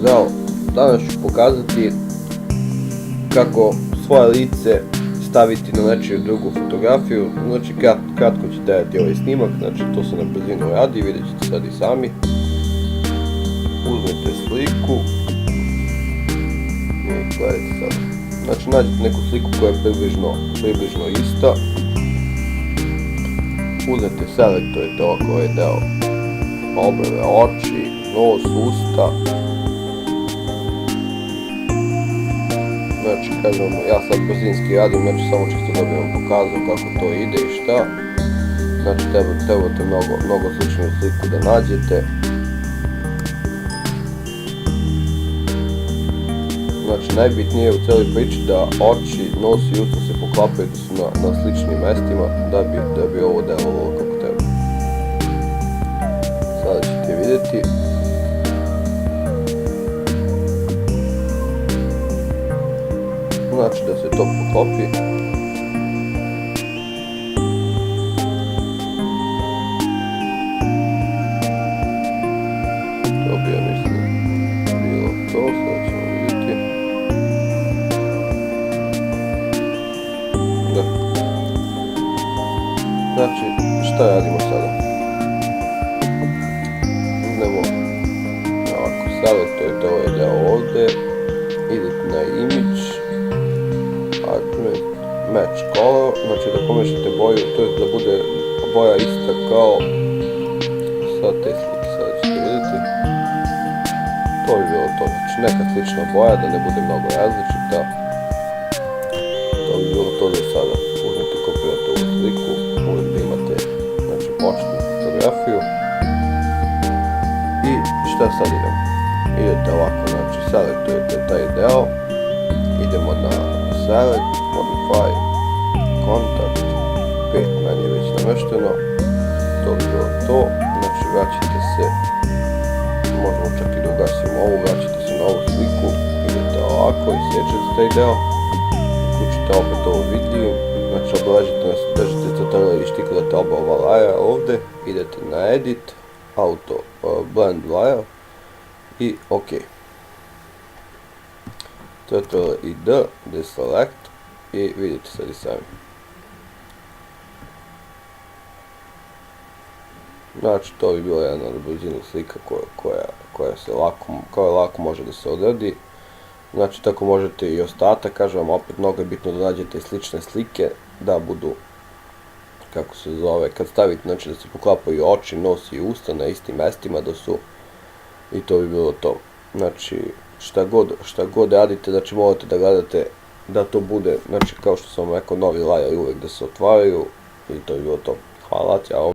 Zdravo, danas ću pokazati kako svoje lice staviti na nečiju drugu fotografiju. Znači kratko će trajati ovaj snimak, znači to se na brzinu radi, vidjet ćete sad i sami. Uzmete sliku i gledajte sad. Znači nađete neku sliku koja je približno ista. Uzmete, selektorite oko ovaj deo obrve, oči, nos, usta. Znači kažem, ja sad brzinski radim, znači samo čisto da bi vam pokazao kako to ide i šta. Znači trebate mnogo sličnu sliku da nađete. Znači najbitnije je u cijeloj priči da oči, nos i usta se poklapaju, da su na sličnim mestima da bi ovo delovalo kako treba. Sada ćete vidjeti. Znači da se to poklopi. To bi, ja mislim, bilo to, sada ćemo vidjeti. Da. Znači, šta radimo sada? Idemo ovako, selektorite ovaj deo ovdje, idete na image, match color, znači da pomešate boju, to je da bude boja ista kao sa te slike, sada ćete vidjeti. To bi bilo to, znači neka slična boja, da ne bude mnogo različita. To bi bilo to za sada. Uzmete, kopirate ovu sliku, uvijek da imate, znači, početnu fotografiju. I šta sad idemo? Idete ovako, znači selektorite taj deo, idemo na select, modify, contact, 5 meni je već namešteno, to bi bilo to, znači vraćate se, možemo čak i da ugasimo ovu, vraćate se na ovu sliku, idete ovako i sječete taj deo, uključite opet ovo vidljivim, znači držite CTRL i štikljate oba ova laja ovdje, idete na edit, auto, blend layer i ok. CTRL i D, deselect i vidite sad i sami. Znači to bi bila jedna na brzinu slika koja se lako može da se odradi. Znači tako možete i ostatak, kažem vam opet, mnogo je bitno da nađete slične slike, da budu, kako se zove, kad stavite, znači da se poklapaju oči, nos i usta na istim mestima da su, i to bi bilo to. Znači šta god radite, znači morate da gledate da to bude, znači kao što sam rekao, novi layer uvijek da se otvaraju i to je bilo to. Hvala, ćao.